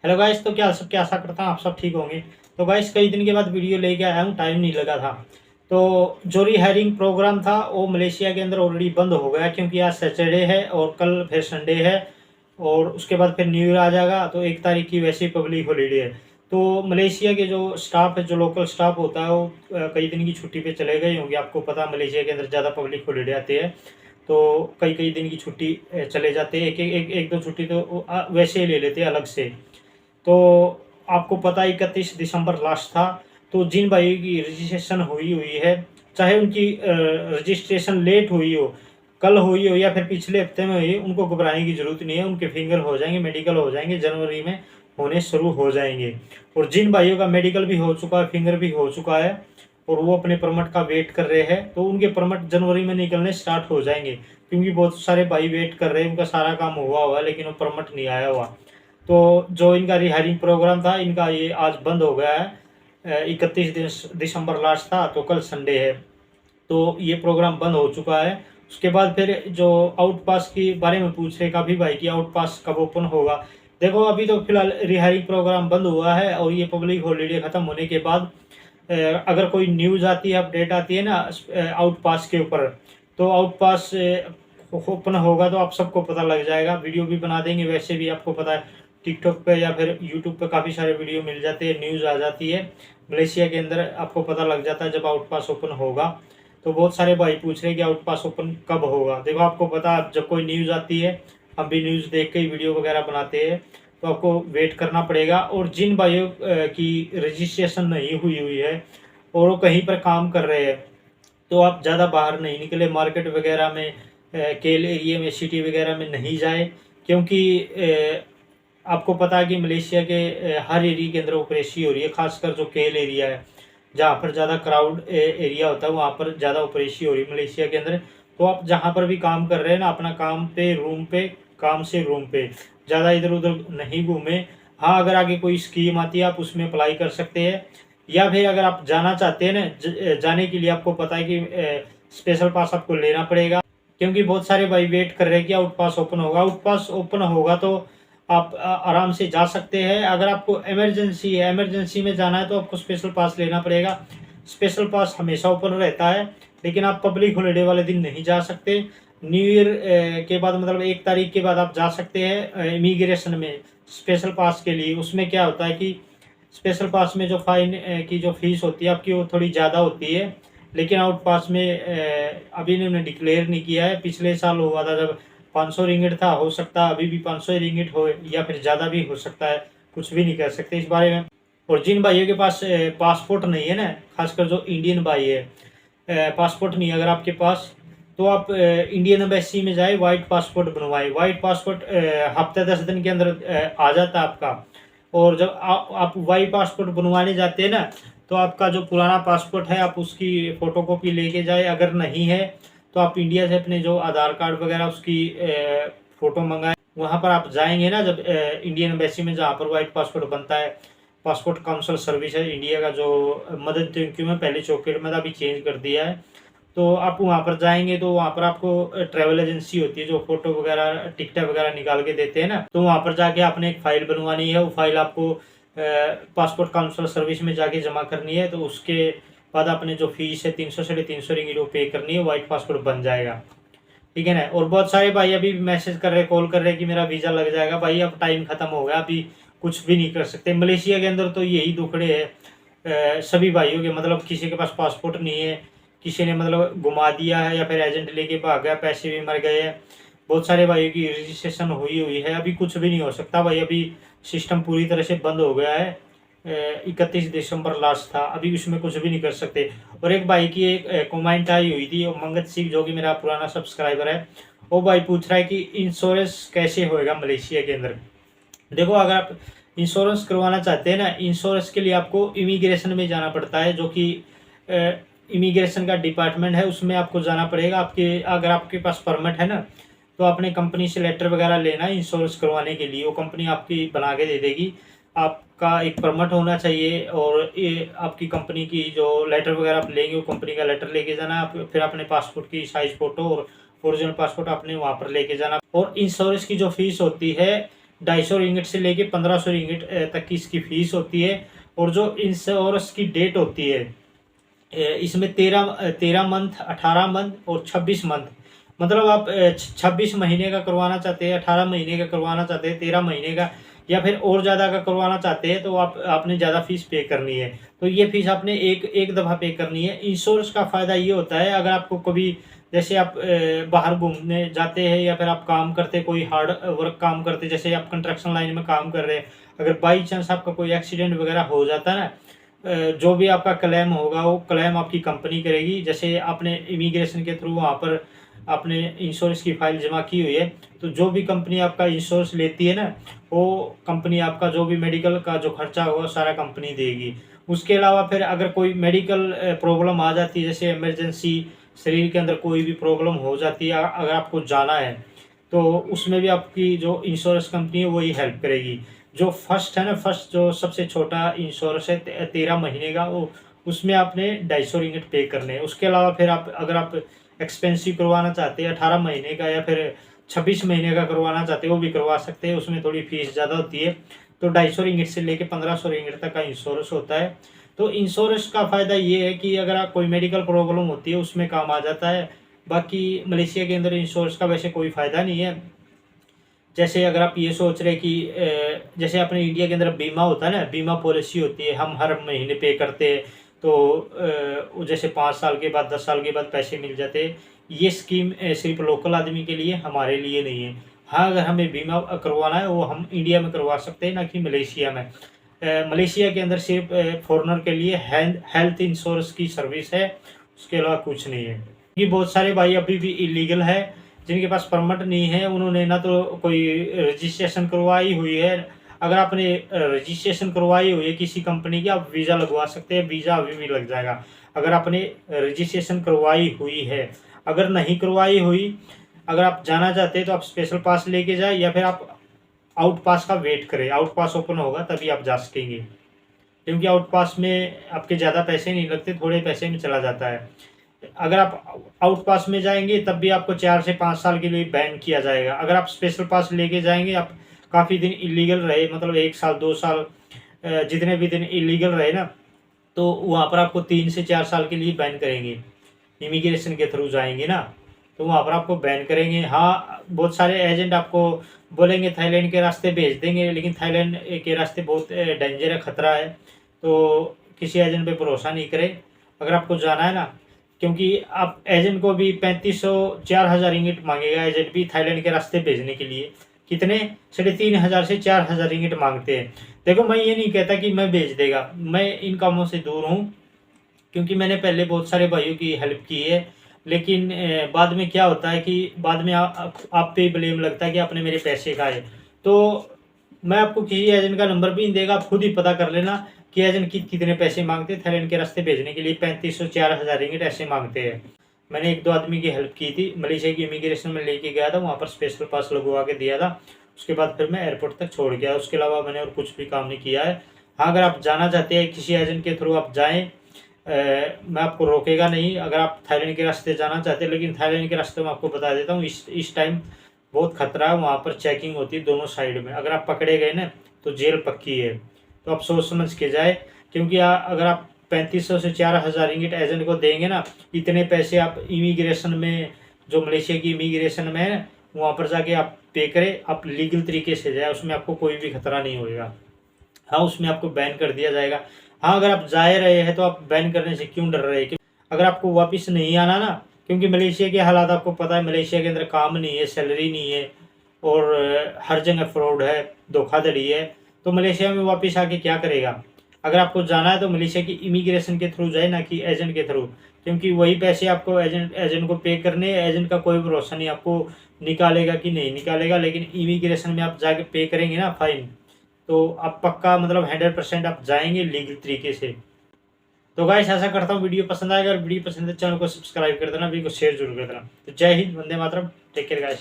Hello guys, तो क्या सब क्या आशा करता हूँ आप सब ठीक होंगे। तो गाइस, कई दिन के बाद वीडियो लेके आया हूँ, टाइम नहीं लगा था। तो जो रीहायरिंग प्रोग्राम था वो मलेशिया के अंदर ऑलरेडी बंद हो गया, क्योंकि आज सैटरडे है और कल फिर संडे है और उसके बाद फिर न्यू ईयर आ जाएगा। तो 1 तारीख की वैसे ही पब्लिक हॉलीडे है। तो मलेशिया के जो स्टाफ है, जो लोकल स्टाफ होता है, वो कई दिन की छुट्टी पे चले गए होंगे। आपको पता है मलेशिया के अंदर ज़्यादा पब्लिक हॉलीडे आते हैं, तो कई कई दिन की छुट्टी चले जाते हैं। एक दो छुट्टी तो वैसे ही ले लेते हैं अलग से। तो आपको पता है 31 दिसंबर लास्ट था। तो जिन भाइयों की रजिस्ट्रेशन हुई हुई है, चाहे उनकी रजिस्ट्रेशन लेट हुई हो, कल हुई हो या फिर पिछले हफ्ते में हुई, उनको घबराने की ज़रूरत नहीं है। उनके फिंगर हो जाएंगे, मेडिकल हो जाएंगे, जनवरी में होने शुरू हो जाएंगे। और जिन भाइयों का मेडिकल भी हो चुका है, फिंगर भी हो चुका है और वो अपने परमिट का वेट कर रहे हैं, तो उनके परमिट जनवरी में निकलने स्टार्ट हो जाएंगे। क्योंकि बहुत सारे भाई वेट कर रहे हैं, उनका सारा काम हुआ है लेकिन वो परमिट नहीं आया हुआ। तो जो इनका रिहायरिंग प्रोग्राम था, इनका ये आज बंद हो गया है। 31 दिसंबर लास्ट था, तो कल संडे है, तो ये प्रोग्राम बंद हो चुका है। उसके बाद फिर जो आउट पास के बारे में पूछ रहे काफ़ी भाई कि आउट पास कब ओपन होगा। देखो, अभी तो फिलहाल रिहायरिंग प्रोग्राम बंद हुआ है और ये पब्लिक हॉलीडे ख़त्म होने के बाद अगर कोई न्यूज़ आती है, अपडेट आती है ना आउट पास के ऊपर, तो आउट पास ओपन होगा तो आप सबको पता लग जाएगा। वीडियो भी बना देंगे। वैसे भी आपको पता है टिकटॉक पे या फिर यूट्यूब पे काफ़ी सारे वीडियो मिल जाते हैं, न्यूज़ आ जाती है मलेशिया के अंदर, आपको पता लग जाता है जब आउट पास ओपन होगा। तो बहुत सारे भाई पूछ रहे हैं कि आउट पास ओपन कब होगा। देखो, आपको पता है जब कोई न्यूज़ आती है, हम भी न्यूज़ देख के ही वीडियो वगैरह बनाते हैं, तो आपको वेट करना पड़ेगा। और जिन भाइयों की रजिस्ट्रेशन नहीं हुई हुई है और वो कहीं पर काम कर रहे हैं, तो आप ज़्यादा बाहर नहीं निकले, मार्केट वगैरह में, केल एरिया में, सिटी वगैरह में नहीं जाए। क्योंकि आपको पता है कि मलेशिया के हर एरिया के अंदर ऑपरेशन हो रही है, खासकर जो केल एरिया है, जहाँ पर ज़्यादा क्राउड एरिया होता है, वहाँ पर ज़्यादा ऑपरेशन हो रही है मलेशिया के अंदर। तो आप जहाँ पर भी काम कर रहे हैं ना, अपना काम पे रूम पे, काम से रूम पे, ज़्यादा इधर उधर नहीं घूमे। हाँ, अगर आगे कोई स्कीम आती है आप उसमें अप्लाई कर सकते हैं, या फिर अगर आप जाना चाहते हैं ना, जाने के लिए आपको पता है कि स्पेशल पास आपको लेना पड़ेगा। क्योंकि बहुत सारे भाई वेट कर रहे हैं कि आउट पास ओपन होगा। आउट पास ओपन होगा तो आप आराम से जा सकते हैं। अगर आपको इमरजेंसी है, इमरजेंसी में जाना है, तो आपको स्पेशल पास लेना पड़ेगा। स्पेशल पास हमेशा ओपन रहता है, लेकिन आप पब्लिक हॉलीडे वाले दिन नहीं जा सकते। न्यू ईयर के बाद, मतलब 1 तारीख के बाद आप जा सकते हैं इमिग्रेशन में स्पेशल पास के लिए। उसमें क्या होता है कि स्पेशल पास में जो फाइन की जो फीस होती है आपकी, वो थोड़ी ज़्यादा होती है। लेकिन आउट पास में अभी इन्होंने डिक्लेयर नहीं किया है। पिछले साल हुआ था जब 500 रिंगिट था, हो सकता है अभी भी 500 रिंगिट हो या फिर ज़्यादा भी हो सकता है, कुछ भी नहीं कह सकते इस बारे में। और जिन भाइयों के पास पासपोर्ट नहीं है ना, खासकर जो इंडियन भाई है, पासपोर्ट नहीं है अगर आपके पास, तो आप इंडियन एम्बेसी में जाए, वाइट पासपोर्ट बनवाए। वाइट पासपोर्ट हफ्ते 10 दिन के अंदर आ जाता है आपका। और जब आप वाइट पासपोर्ट बनवाने जाते हैं ना, तो आपका जो पुराना पासपोर्ट है आप उसकी फ़ोटोकॉपी लेके जाए। अगर नहीं है तो आप इंडिया से अपने जो आधार कार्ड वगैरह उसकी फ़ोटो मंगाएं। वहाँ पर आप जाएंगे ना, जब इंडियन एम्बेसी में जहाँ पर वाइट पासपोर्ट बनता है, पासपोर्ट काउंसिल सर्विस है इंडिया का, जो मदद थैंक यू में पहले चौकेट में था, अभी चेंज कर दिया है। तो आप वहाँ पर जाएंगे तो वहाँ पर आपको ट्रैवल एजेंसी होती है जो फ़ोटो वगैरह, टिकटें वगैरह निकाल के देते हैं ना, तो वहाँ पर जाके आपने एक फ़ाइल बनवानी है। वो फाइल आपको पासपोर्ट काउंसिल सर्विस में जाके जमा करनी है। तो उसके बाद आपने जो फीस है 300 साढ़े 300 रिंगिट वो पे करनी है, वाइट पासपोर्ट बन जाएगा। ठीक है ना। और बहुत सारे भाई अभी मैसेज कर रहे, कॉल कर रहे कि मेरा वीज़ा लग जाएगा। भाई अब टाइम ख़त्म हो गया, अभी कुछ भी नहीं कर सकते। मलेशिया के अंदर तो यही दुखड़े है सभी भाइयों के, मतलब किसी के पास पासपोर्ट नहीं है, किसी ने मतलब घुमा दिया है या फिर एजेंट लेके भाग गया, पैसे भी मर गए हैं। बहुत सारे भाइयों की रजिस्ट्रेशन हुई हुई है, अभी कुछ भी नहीं हो सकता भाई। अभी सिस्टम पूरी तरह से बंद हो गया है। 31 दिसंबर लास्ट था, अभी उसमें कुछ भी नहीं कर सकते। और एक भाई की एक कमेंट आई हुई थी, मंगत सिंह, जो कि मेरा पुराना सब्सक्राइबर है, वो भाई पूछ रहा है कि इंश्योरेंस कैसे होएगा मलेशिया के अंदर। देखो, अगर आप इंश्योरेंस करवाना चाहते हैं ना, इंश्योरेंस के लिए आपको इमिग्रेशन में जाना पड़ता है, जो कि इमिग्रेशन का डिपार्टमेंट है, उसमें आपको जाना पड़ेगा। आपके अगर आपके पास परमिट है ना, तो अपने कंपनी से लेटर वगैरह लेना इंश्योरेंस करवाने के लिए, वो कंपनी आपकी बना के दे देगी। आपका एक परमिट होना चाहिए और ये आपकी कंपनी की जो लेटर वगैरह आप लेंगे, वो कंपनी का लेटर लेके जाना। आप फिर अपने पासपोर्ट की साइज फ़ोटो और ओरिजिनल पासपोर्ट आपने वहाँ पर लेके जाना। और इंश्योरेंस की जो फीस होती है 250 रिंगिट से लेके 1500 रिंगिट तक की इसकी फीस होती है। और जो इंश्योरेंस की डेट होती है इसमें 13 मंथ, 18 मंथ और 26 मंथ, मतलब आप 26 महीने का करवाना चाहते हैं, 18 महीने का करवाना चाहते हैं, 13 महीने का या फिर और ज़्यादा का करवाना चाहते हैं, तो आपने ज़्यादा फीस पे करनी है। तो ये फीस आपने एक दफ़ा पे करनी है। इंश्योरेंस का फ़ायदा ये होता है, अगर आपको कभी जैसे आप बाहर घूमने जाते हैं या फिर आप काम करते, कोई हार्ड वर्क काम करते, जैसे आप कंस्ट्रक्शन लाइन में काम कर रहे हैं, अगर बाई चांस आपका कोई एक्सीडेंट वगैरह हो जाता है ना, जो भी आपका क्लेम होगा वो क्लेम आपकी कंपनी करेगी। जैसे आपने इमिग्रेशन के थ्रू वहाँ पर आपने इंश्योरेंस की फाइल जमा की हुई है, तो जो भी कंपनी आपका इंश्योरेंस लेती है ना, वो कंपनी आपका जो भी मेडिकल का जो खर्चा होगा सारा कंपनी देगी। उसके अलावा फिर अगर कोई मेडिकल प्रॉब्लम आ जाती है, जैसे इमरजेंसी शरीर के अंदर कोई भी प्रॉब्लम हो जाती है, अगर आपको जाना है, तो उसमें भी आपकी जो इंश्योरेंस कंपनी है वही हेल्प करेगी। जो फर्स्ट है ना, फर्स्ट जो सबसे छोटा इंश्योरेंस है 13 महीने का, वो उसमें आपने 250 रिंगिट पे करने हैं। उसके अलावा फिर आप अगर आप एक्सपेंसिव करवाना चाहते हैं 18 महीने का या फिर 26 महीने का करवाना चाहते हैं, वो भी करवा सकते हैं। उसमें थोड़ी फीस ज़्यादा होती है। तो 250 रिंगिट से लेके 1500 रिंगिट तक का इंश्योरेंस होता है। तो इंश्योरेंस का फ़ायदा ये है कि अगर आप कोई मेडिकल प्रॉब्लम होती है उसमें काम आ जाता है। बाकी मलेशिया के अंदर इंश्योरेंस का वैसे कोई फ़ायदा नहीं है। जैसे अगर आप ये सोच रहे कि जैसे अपने इंडिया के अंदर बीमा होता है ना, बीमा पॉलिसी होती है, हम हर महीने पे करते हैं, तो वो जैसे 5 साल के बाद 10 साल के बाद पैसे मिल जाते हैं। ये स्कीम सिर्फ लोकल आदमी के लिए, हमारे लिए नहीं है। हाँ, अगर हमें बीमा करवाना है वो हम इंडिया में करवा सकते हैं, ना कि मलेशिया में। मलेशिया के अंदर सिर्फ फॉरेनर के लिए हेल्थ इंश्योरेंस की सर्विस है, उसके अलावा कुछ नहीं है। ये बहुत सारे भाई अभी भी इलीगल है, जिनके पास परमिट नहीं है, उन्होंने ना तो कोई रजिस्ट्रेशन करवाई हुई है। अगर आपने रजिस्ट्रेशन करवाई हुई है किसी कंपनी की, आप वीज़ा लगवा सकते हैं, वीज़ा अभी भी लग जाएगा अगर आपने रजिस्ट्रेशन करवाई हुई है। अगर नहीं करवाई हुई, अगर आप जाना चाहते हैं तो आप स्पेशल पास लेके जाए या फिर आप आउट पास का वेट करें। आउट पास ओपन होगा तभी आप जा सकेंगे, क्योंकि आउट पास में आपके ज़्यादा पैसे नहीं लगते, थोड़े पैसे में चला जाता है। अगर आप आउट पास में जाएंगे तब भी आपको 4 से 5 साल के लिए बैन किया जाएगा। अगर आप स्पेशल पास लेके जाएंगे, आप काफ़ी दिन इलीगल रहे, मतलब 1 साल 2 साल जितने भी दिन इलीगल रहे ना, तो वहाँ पर आपको 3 से 4 साल के लिए बैन करेंगे। इमिग्रेशन के थ्रू जाएंगे ना, तो वहाँ पर आपको बैन करेंगे। हाँ, बहुत सारे एजेंट आपको बोलेंगे थाईलैंड के रास्ते भेज देंगे, लेकिन थाईलैंड के रास्ते बहुत डेंजर है, ख़तरा है, तो किसी एजेंट पे भरोसा नहीं करें अगर आपको जाना है ना। क्योंकि आप एजेंट को भी 3500 4000 रिंगिट मांगेगा, एजेंट भी थाईलैंड के रास्ते भेजने के लिए। कितने? 3500 से 4000 रिंगिट मांगते हैं। देखो, मैं ये नहीं कहता कि मैं भेज देगा, मैं इन कामों से दूर हूँ, क्योंकि मैंने पहले बहुत सारे भाइयों की हेल्प की है। लेकिन बाद में क्या होता है कि बाद में आप पे ब्लेम लगता है कि आपने मेरे पैसे खाए। तो मैं आपको किसी एजेंट का नंबर भी नहीं देगा, आप खुद ही पता कर लेना कि एजेंट कितने पैसे मांगते हैं। थाईलैंड के रास्ते भेजने के लिए 3500 4000 रिंगिट ऐसे मांगते हैं। मैंने 1-2 आदमी की हेल्प की थी, मलेशिया की इमिग्रेशन में लेके गया था, वहाँ पर स्पेशल पास लगवा के दिया था। उसके बाद फिर मैं एयरपोर्ट तक छोड़ गया, उसके अलावा मैंने और कुछ भी काम नहीं किया है। हाँ, अगर आप जाना चाहते हैं किसी एजेंट के थ्रू आप जाएँ, मैं आपको रोकेगा नहीं अगर आप थाईलैंड के रास्ते जाना चाहते हैं। लेकिन थाईलैंड के रास्ते में आपको बता देता हूँ, इस टाइम बहुत खतरा है। वहाँ पर चेकिंग होती है दोनों साइड में। अगर आप पकड़े गए ना तो जेल पक्की है, तो आप सोच समझ के जाए। क्योंकि अगर आप 3500 से 4000 रिंगिट एजेंट को देंगे ना, इतने पैसे आप इमिग्रेशन में, जो मलेशिया की इमिग्रेशन में है, वहाँ पर जाके आप पे करें, आप लीगल तरीके से जाए, उसमें आपको कोई भी खतरा नहीं होएगा। हाँ, उसमें आपको बैन कर दिया जाएगा। हाँ, अगर आप जा रहे हैं तो आप बैन करने से क्यों डर रहे हैं? अगर आपको वापस नहीं आना ना, क्योंकि मलेशिया के हालात आपको पता है, मलेशिया के अंदर काम नहीं है, सैलरी नहीं है, और हर जगह फ्रॉड है, धोखाधड़ी है। तो मलेशिया में वापस आके क्या करेगा? अगर आपको जाना है तो मलेशिया की इमिग्रेशन के थ्रू जाए, ना कि एजेंट के थ्रू, क्योंकि वही पैसे आपको एजेंट को पे करने हैं। एजेंट का कोई भरोसा नहीं आपको निकालेगा कि नहीं निकालेगा, लेकिन इमिग्रेशन में आप जाके पे करेंगे ना फाइन, तो आप पक्का, मतलब 100% आप जाएंगे लीगल तरीके से। तो गाइस, ऐसा करता हूँ वीडियो पसंद आएगा, और वीडियो पसंद है चैनल को सब्सक्राइब कर देना, वीडियो को शेयर जरूर कर देना। तो जय Hind, Vande Mataram, take care guys.